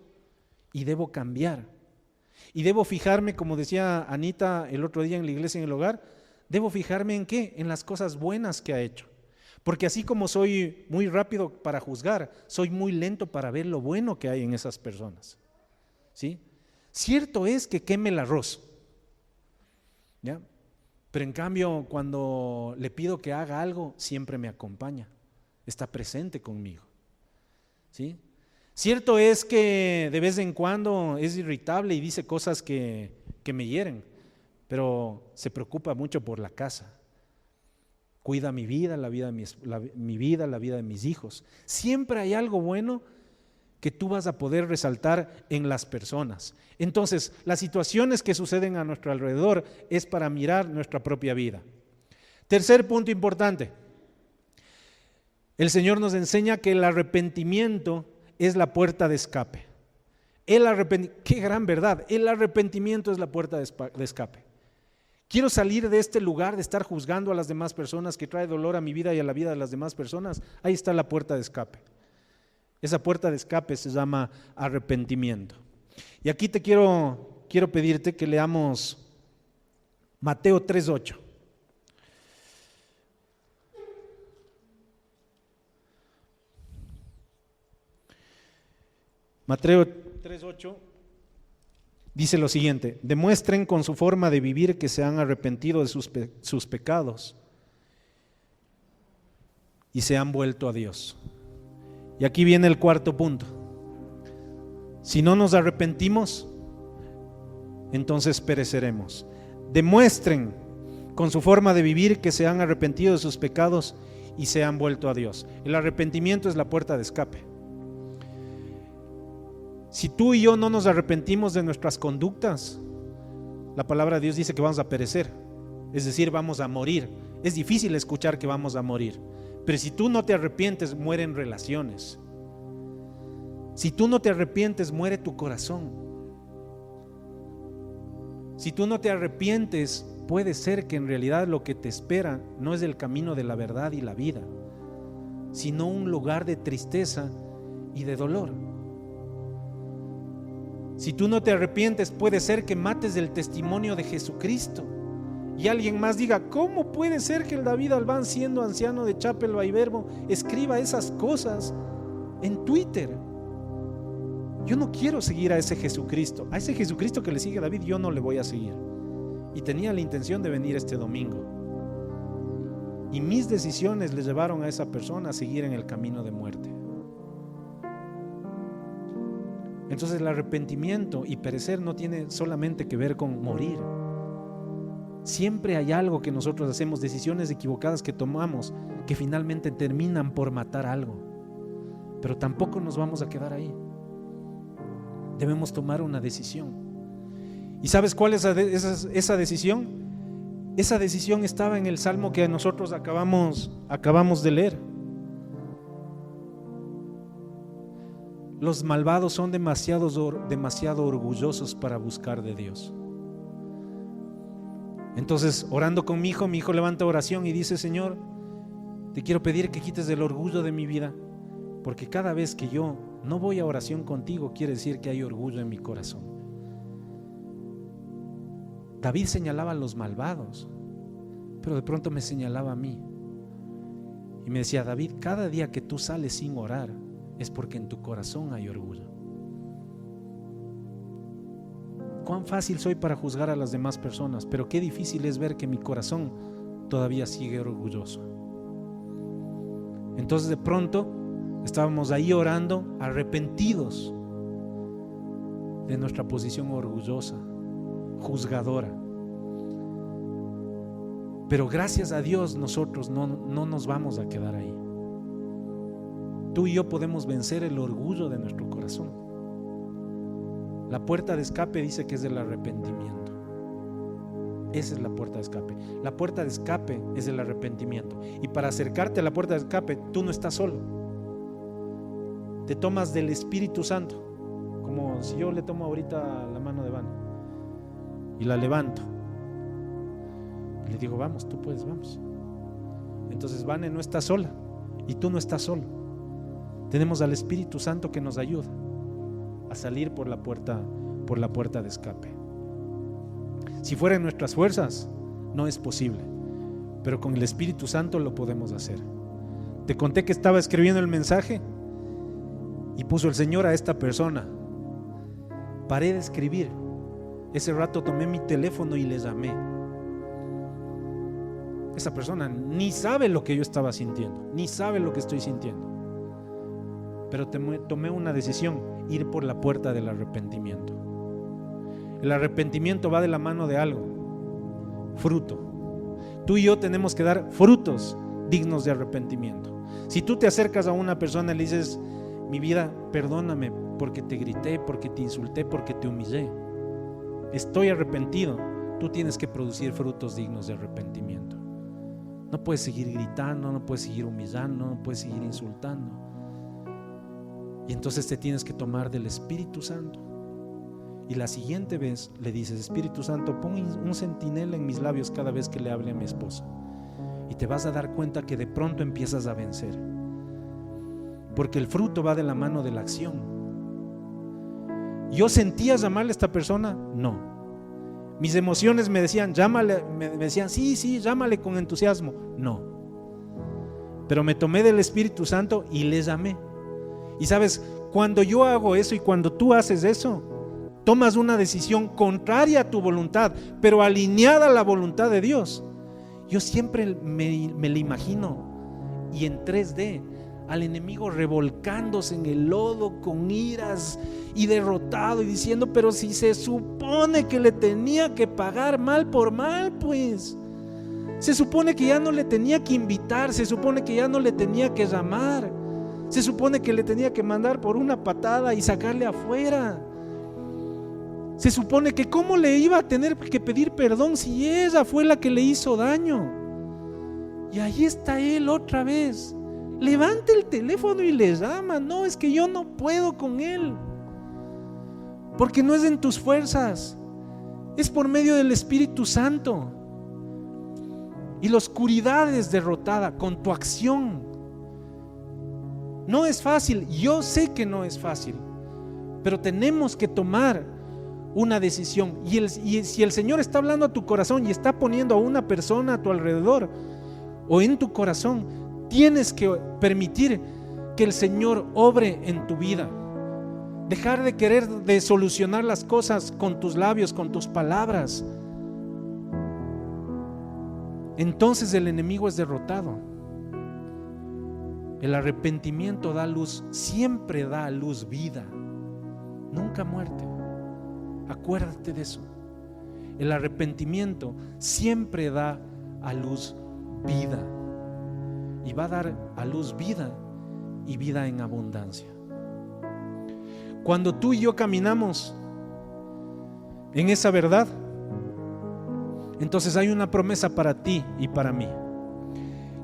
Y debo cambiar. Y debo fijarme, como decía Anita el otro día en la iglesia en el hogar, debo fijarme en qué, en las cosas buenas que ha hecho. Porque así como soy muy rápido para juzgar, soy muy lento para ver lo bueno que hay en esas personas. ¿Sí? Cierto es que queme el arroz, ¿ya? Pero en cambio, cuando le pido que haga algo, siempre me acompaña, está presente conmigo. ¿Sí? Cierto es que de vez en cuando es irritable y dice cosas que me hieren, pero se preocupa mucho por la casa. Cuida mi vida, la vida de mis hijos. Siempre hay algo bueno que tú vas a poder resaltar en las personas. Entonces, las situaciones que suceden a nuestro alrededor es para mirar nuestra propia vida. Tercer punto importante. El Señor nos enseña que el arrepentimiento es la puerta de escape. Qué gran verdad. El arrepentimiento es la puerta de escape. Quiero salir de este lugar de estar juzgando a las demás personas, que trae dolor a mi vida y a la vida de las demás personas. Ahí está la puerta de escape. Esa puerta de escape se llama arrepentimiento. Y aquí te quiero pedirte que leamos Mateo 3:8. Mateo 3:8 dice lo siguiente: demuestren con su forma de vivir que se han arrepentido de sus pecados y se han vuelto a Dios. Y aquí viene el cuarto punto. Si no nos arrepentimos, entonces pereceremos. Demuestren con su forma de vivir que se han arrepentido de sus pecados y se han vuelto a Dios. El arrepentimiento es la puerta de escape. Si tú y yo no nos arrepentimos de nuestras conductas, la palabra de Dios dice que vamos a perecer, es decir, vamos a morir. Es difícil escuchar que vamos a morir, pero si tú no te arrepientes, mueren relaciones. Si tú no te arrepientes, muere tu corazón. Si tú no te arrepientes, puede ser que en realidad lo que te espera no es el camino de la verdad y la vida, sino un lugar de tristeza y de dolor. Si tú no te arrepientes, puede ser que mates el testimonio de Jesucristo y alguien más diga: ¿cómo puede ser que el David Albán, siendo anciano de Chapel Bayverbo, escriba esas cosas en Twitter? Yo no quiero seguir a ese Jesucristo. A ese Jesucristo que le sigue a David yo no le voy a seguir. Y tenía la intención de venir este domingo, y mis decisiones le llevaron a esa persona a seguir en el camino de muerte. Entonces el arrepentimiento y perecer no tiene solamente que ver con morir. Siempre hay algo que nosotros hacemos, decisiones equivocadas que tomamos, que finalmente terminan por matar algo. Pero tampoco nos vamos a quedar ahí. Debemos tomar una decisión. ¿Y sabes cuál es esa decisión? Esa decisión estaba en el salmo que nosotros acabamos de leer. Los malvados son demasiado orgullosos para buscar de Dios. Entonces, orando con mi hijo levanta oración y dice: Señor, te quiero pedir que quites el orgullo de mi vida, porque cada vez que yo no voy a oración contigo, quiere decir que hay orgullo en mi corazón. David señalaba a los malvados, pero de pronto me señalaba a mí y me decía: David, cada día que tú sales sin orar es porque en tu corazón hay orgullo. cuán fácil soy para juzgar a las demás personas, pero qué difícil es ver que mi corazón todavía sigue orgulloso. Entonces de pronto estábamos ahí orando, arrepentidos de nuestra posición orgullosa, juzgadora. Pero gracias a Dios nosotros no nos vamos a quedar ahí. Tú y yo podemos vencer el orgullo de nuestro corazón. La puerta de escape dice que es el arrepentimiento. Esa es la puerta de escape. La puerta de escape es el arrepentimiento. Y para acercarte a la puerta de escape, tú no estás solo. Te tomas del Espíritu Santo. Como si yo le tomo ahorita la mano de Vane y la levanto. Y le digo, vamos, tú puedes, vamos. Entonces Vane no está sola y tú no estás solo. Tenemos al Espíritu Santo que nos ayuda a salir por la puerta de escape. Si fuera en nuestras fuerzas, no es posible, pero con el Espíritu Santo lo podemos hacer. Te conté que estaba escribiendo el mensaje y puso el Señor a esta persona. Paré de escribir. Ese rato tomé mi teléfono y le llamé. Esa persona ni sabe lo que yo estaba sintiendo, ni sabe lo que estoy sintiendo. Pero tomé una decisión, ir por la puerta del arrepentimiento. El arrepentimiento va de la mano de algo, fruto. Tú y yo tenemos que dar frutos dignos de arrepentimiento. Si tú te acercas a una persona y le dices, mi vida, perdóname porque te grité, porque te insulté, porque te humillé, estoy arrepentido, tú tienes que producir frutos dignos de arrepentimiento. No puedes seguir gritando, no puedes seguir humillando, no puedes seguir insultando. Y entonces te tienes que tomar del Espíritu Santo. Y la siguiente vez le dices, Espíritu Santo, pon un centinela en mis labios cada vez que le hable a mi esposa. Y te vas a dar cuenta que de pronto empiezas a vencer. Porque el fruto va de la mano de la acción. ¿Yo sentía llamarle a esta persona? No. Mis emociones me decían, llámale, me decían, sí, llámale con entusiasmo. No. Pero me tomé del Espíritu Santo y le llamé. Y sabes, cuando yo hago eso y cuando tú haces eso, tomas una decisión contraria a tu voluntad, pero alineada a la voluntad de Dios. Yo siempre me la imagino, y en 3D, al enemigo revolcándose en el lodo con iras y derrotado y diciendo, pero si se supone que le tenía que pagar mal por mal, pues se supone que ya no le tenía que invitar, se supone que ya no le tenía que llamar, se supone que le tenía que mandar por una patada y sacarle afuera. Se supone que cómo le iba a tener que pedir perdón si ella fue la que le hizo daño. Y ahí está él otra vez. Levanta el teléfono y le llama. No, es que yo no puedo con él, porque no es en tus fuerzas, es por medio del Espíritu Santo. Y la oscuridad es derrotada con tu acción. No es fácil, yo sé que no es fácil, pero tenemos que tomar una decisión. Y si el Señor está hablando a tu corazón y está poniendo a una persona a tu alrededor o en tu corazón, tienes que permitir que el Señor obre en tu vida. Dejar de querer de solucionar las cosas con tus labios, con tus palabras. Entonces el enemigo es derrotado. El arrepentimiento da luz, siempre da a luz vida, nunca muerte. Acuérdate de eso. El arrepentimiento siempre da a luz vida, y va a dar a luz vida y vida en abundancia. Cuando tú y yo caminamos en esa verdad, entonces hay una promesa para ti y para mí.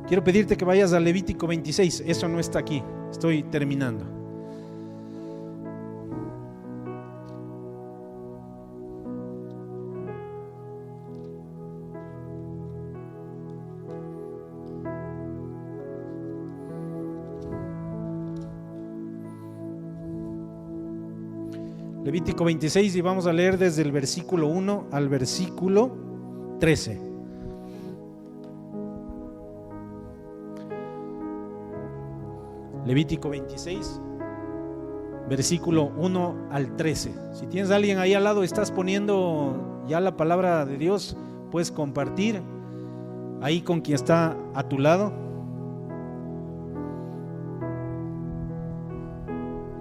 Quiero pedirte que vayas a Levítico 26. Eso no está aquí, estoy terminando. Levítico 26, y vamos a leer desde el versículo 1 al versículo 13. Levítico 26, versículo 1 al 13. Si tienes a alguien ahí al lado, estás poniendo ya la palabra de Dios, puedes compartir ahí con quien está a tu lado.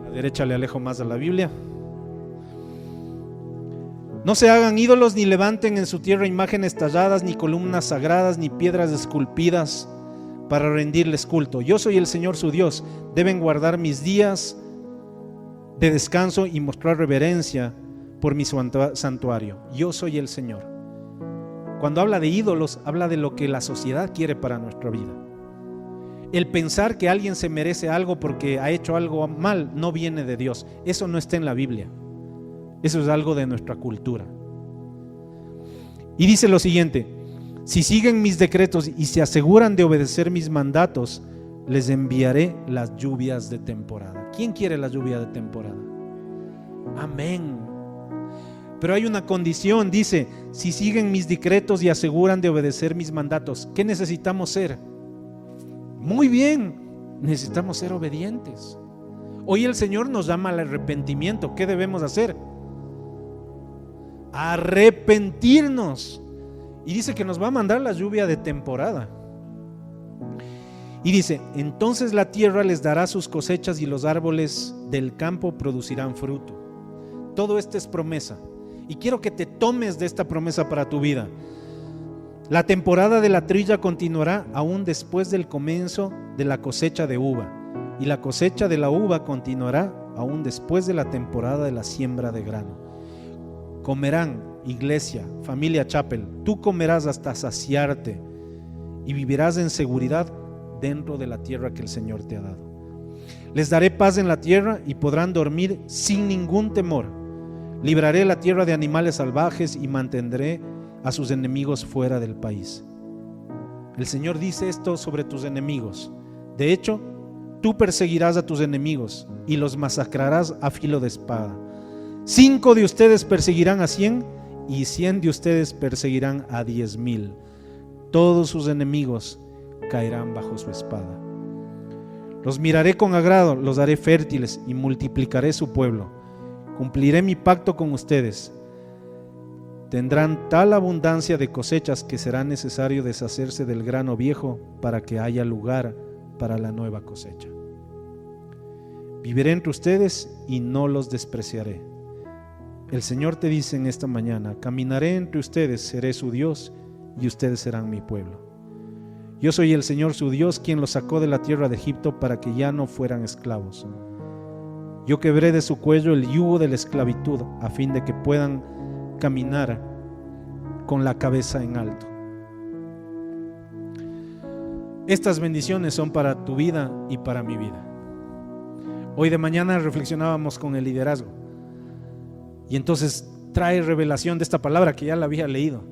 A la derecha le alejo más a la Biblia. No se hagan ídolos ni levanten en su tierra imágenes talladas, ni columnas sagradas, ni piedras esculpidas para rendirles culto. Yo soy el Señor su Dios. Deben guardar mis días de descanso y mostrar reverencia por mi santuario. Yo soy el Señor. Cuando habla de ídolos, habla de lo que la sociedad quiere para nuestra vida. El pensar que alguien se merece algo porque ha hecho algo mal no viene de Dios. Eso no está en la Biblia. Eso es algo de nuestra cultura. Y dice lo siguiente: si siguen mis decretos y se aseguran de obedecer mis mandatos, les enviaré las lluvias de temporada. ¿Quién quiere la lluvia de temporada? Amén. Pero hay una condición, dice: si siguen mis decretos y aseguran de obedecer mis mandatos. ¿Qué necesitamos ser? Muy bien, necesitamos ser obedientes. Hoy el Señor nos llama al arrepentimiento. ¿Qué debemos hacer? Arrepentirnos. Y dice que nos va a mandar la lluvia de temporada. Y dice: entonces la tierra les dará sus cosechas y los árboles del campo producirán fruto. Todo esto es promesa. Y quiero que te tomes de esta promesa para tu vida. La temporada de la trilla continuará aún después del comienzo de la cosecha de uva. Y la cosecha de la uva continuará aún después de la temporada de la siembra de grano. Comerán, iglesia, familia Chapel, tú comerás hasta saciarte y vivirás en seguridad dentro de la tierra que el Señor te ha dado. Les daré paz en la tierra y podrán dormir sin ningún temor. Libraré la tierra de animales salvajes y mantendré a sus enemigos fuera del país. El Señor dice esto sobre tus enemigos. De hecho, tú perseguirás a tus enemigos y los masacrarás a filo de espada. 5 de ustedes perseguirán a 100 y 100 de ustedes perseguirán a 10,000. Todos sus enemigos caerán bajo su espada. Los miraré con agrado, los haré fértiles y multiplicaré su pueblo. Cumpliré mi pacto con ustedes. Tendrán tal abundancia de cosechas que será necesario deshacerse del grano viejo para que haya lugar para la nueva cosecha. Viviré entre ustedes y no los despreciaré. El Señor te dice en esta mañana: caminaré entre ustedes, seré su Dios y ustedes serán mi pueblo. Yo soy el Señor su Dios, quien los sacó de la tierra de Egipto para que ya no fueran esclavos. Yo quebré de su cuello el yugo de la esclavitud a fin de que puedan caminar con la cabeza en alto. Estas bendiciones son para tu vida y para mi vida. Hoy de mañana reflexionábamos con el liderazgo y entonces trae revelación de esta palabra que ya la había leído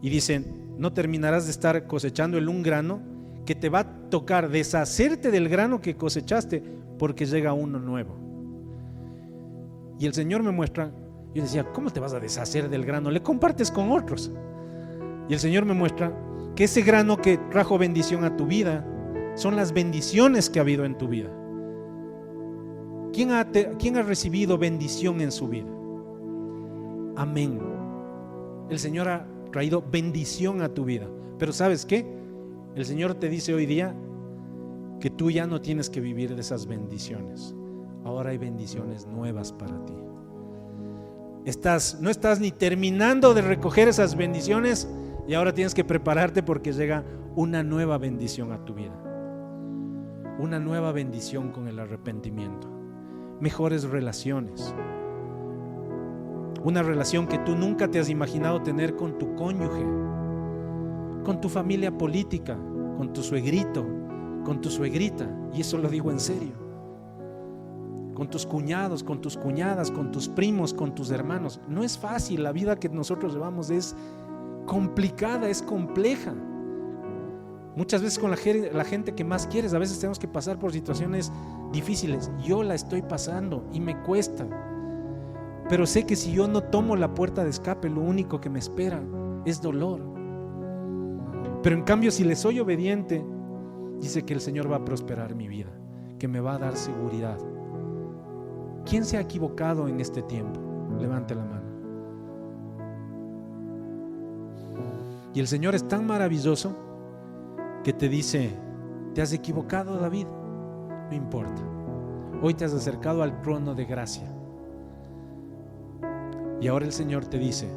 y dice: no terminarás de estar cosechando un grano, que te va a tocar deshacerte del grano que cosechaste porque llega uno nuevo. Y el Señor me muestra, yo decía: ¿cómo te vas a deshacer del grano? Le compartes con otros. Y el Señor me muestra que ese grano que trajo bendición a tu vida son las bendiciones que ha habido en tu vida. ¿Quién ha recibido bendición en su vida? Amén. El Señor ha traído bendición a tu vida. Pero ¿sabes qué? El Señor te dice hoy día que tú ya no tienes que vivir de esas bendiciones. Ahora hay bendiciones nuevas para ti. No estás ni terminando de recoger esas bendiciones y ahora tienes que prepararte porque llega una nueva bendición a tu vida. Una nueva bendición con el arrepentimiento. Mejores relaciones. Una relación que tú nunca te has imaginado tener con tu cónyuge, con tu familia política, con tu suegrito, con tu suegrita, y eso lo digo en serio, con tus cuñados, con tus cuñadas, con tus primos, con tus hermanos. No es fácil, la vida que nosotros llevamos es complicada, es compleja. Muchas veces con la gente que más quieres, a veces tenemos que pasar por situaciones difíciles. Yo la estoy pasando y me cuesta. Pero sé que si yo no tomo la puerta de escape, lo único que me espera es dolor. Pero en cambio, si le soy obediente, dice que el Señor va a prosperar mi vida, que me va a dar seguridad, ¿Quién se ha equivocado en este tiempo? Levante la mano. Y el Señor es tan maravilloso que te dice: te has equivocado, David, no importa. Hoy te has acercado al trono de gracia. Y ahora el Señor te dice: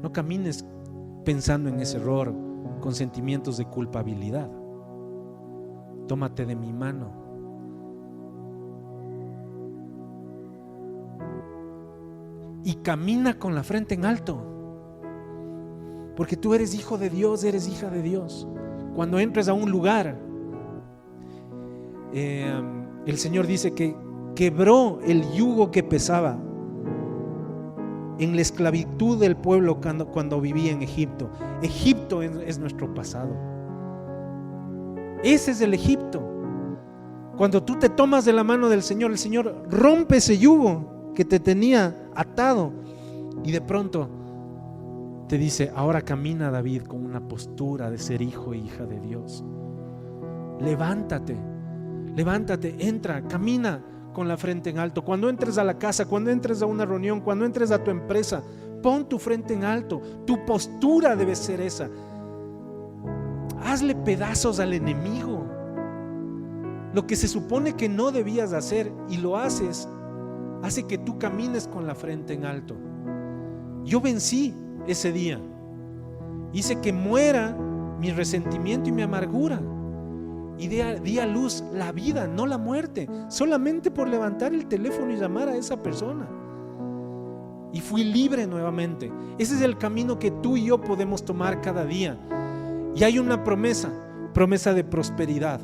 no camines pensando en ese error con sentimientos de culpabilidad. Tómate de mi mano. Y camina con la frente en alto. Porque tú eres hijo de Dios, eres hija de Dios. Cuando entres a un lugar, el Señor dice que quebró el yugo que pesaba en la esclavitud del pueblo cuando vivía en Egipto. Egipto es nuestro pasado. Ese es el Egipto. Cuando tú te tomas de la mano del Señor, el Señor rompe ese yugo que te tenía atado y de pronto te dice: ahora camina, David, con una postura de ser hijo e hija de Dios. Levántate, entra, camina con la frente en alto. Cuando entres a la casa, cuando entres a una reunión, cuando entres a tu empresa, pon tu frente en alto. Tu postura debe ser esa. Hazle pedazos al enemigo. Lo que se supone que no debías hacer y lo haces, hace que tú camines con la frente en alto. Yo vencí ese día. Hice que muera mi resentimiento y mi amargura. Y di a luz la vida, no la muerte, solamente por levantar el teléfono y llamar a esa persona. Y fui libre nuevamente. Ese es el camino que tú y yo podemos tomar cada día. Y hay una promesa de prosperidad,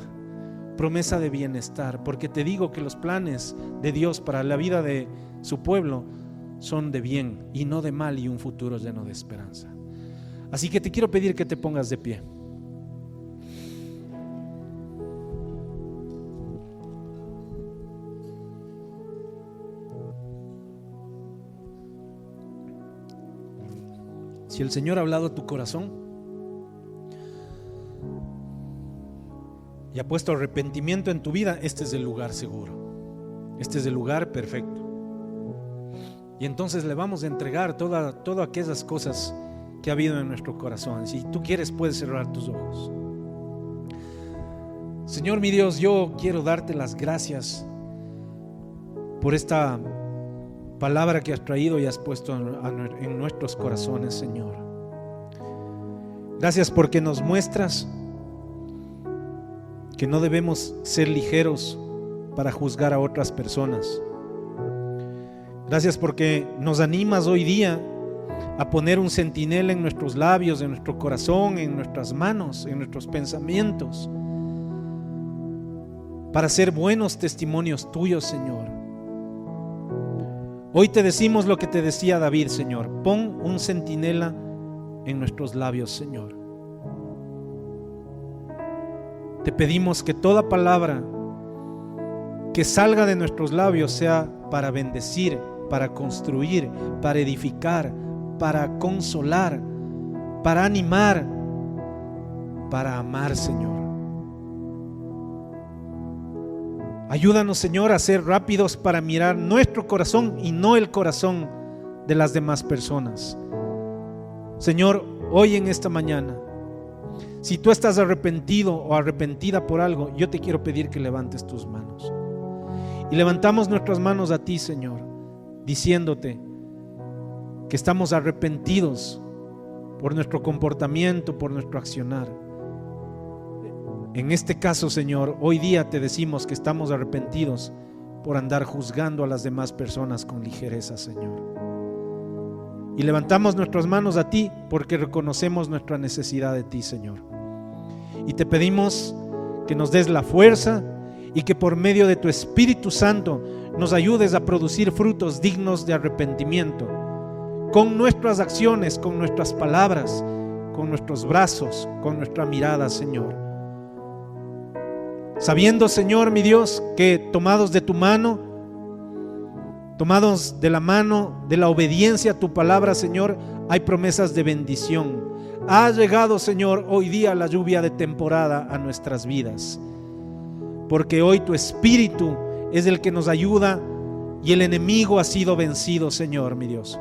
promesa de bienestar, porque te digo que los planes de Dios para la vida de su pueblo son de bien y no de mal, y un futuro lleno de esperanza. Así que te quiero pedir que te pongas de pie. Si el Señor ha hablado a tu corazón y ha puesto arrepentimiento en tu vida, este es el lugar seguro, este es el lugar perfecto. Y entonces le vamos a entregar todas aquellas cosas que ha habido en nuestro corazón. Si tú quieres, puedes cerrar tus ojos. Señor mi Dios, yo quiero darte las gracias por esta palabra que has traído y has puesto en nuestros corazones, Señor. Gracias porque nos muestras que no debemos ser ligeros para juzgar a otras personas. Gracias porque nos animas hoy día a poner un centinela en nuestros labios, en nuestro corazón, en nuestras manos, en nuestros pensamientos, para ser buenos testimonios tuyos, Señor. Hoy te decimos lo que te decía David, Señor: pon un centinela en nuestros labios, Señor. Te pedimos que toda palabra que salga de nuestros labios sea para bendecir, para construir, para edificar, para consolar, para animar, para amar, Señor. Ayúdanos, Señor, a ser rápidos para mirar nuestro corazón y no el corazón de las demás personas. Señor, hoy en esta mañana, si tú estás arrepentido o arrepentida por algo, yo te quiero pedir que levantes tus manos. Y levantamos nuestras manos a ti, Señor, diciéndote que estamos arrepentidos por nuestro comportamiento, por nuestro accionar. En este caso, Señor, hoy día te decimos que estamos arrepentidos por andar juzgando a las demás personas con ligereza, Señor. Y levantamos nuestras manos a ti porque reconocemos nuestra necesidad de ti, Señor. Y te pedimos que nos des la fuerza y que por medio de tu Espíritu Santo nos ayudes a producir frutos dignos de arrepentimiento, con nuestras acciones, con nuestras palabras, con nuestros brazos, con nuestra mirada, Señor. Sabiendo, Señor mi Dios, que tomados de tu mano, tomados de la mano de la obediencia a tu palabra, Señor, hay promesas de bendición. Ha llegado, Señor, hoy día la lluvia de temporada a nuestras vidas, porque hoy tu Espíritu es el que nos ayuda y el enemigo ha sido vencido, Señor, mi Dios.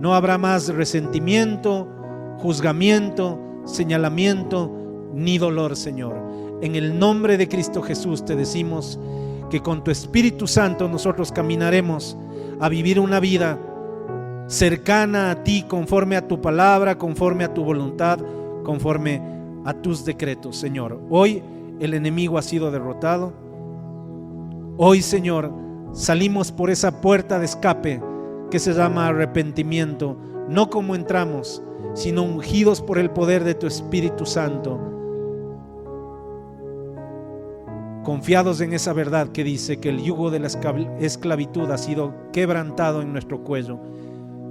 No habrá más resentimiento, juzgamiento, señalamiento, ni dolor, Señor. En el nombre de Cristo Jesús te decimos que con tu Espíritu Santo nosotros caminaremos a vivir una vida cercana a ti, conforme a tu palabra, conforme a tu voluntad, conforme a tus decretos, Señor. Hoy el enemigo ha sido derrotado. Hoy, Señor, salimos por esa puerta de escape que se llama arrepentimiento, no como entramos, sino ungidos por el poder de tu Espíritu Santo, confiados en esa verdad que dice que el yugo de la esclavitud ha sido quebrantado en nuestro cuello,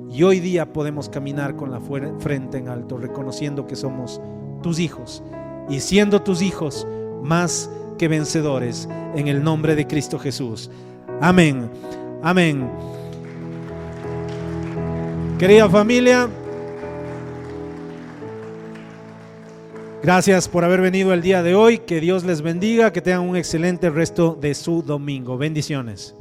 y hoy día podemos caminar con la frente en alto, reconociendo que somos tus hijos, y siendo tus hijos más que vencedores, en el nombre de Cristo Jesús. Amén, amén. Querida familia, gracias por haber venido el día de hoy. Que Dios les bendiga, que tengan un excelente resto de su domingo. Bendiciones.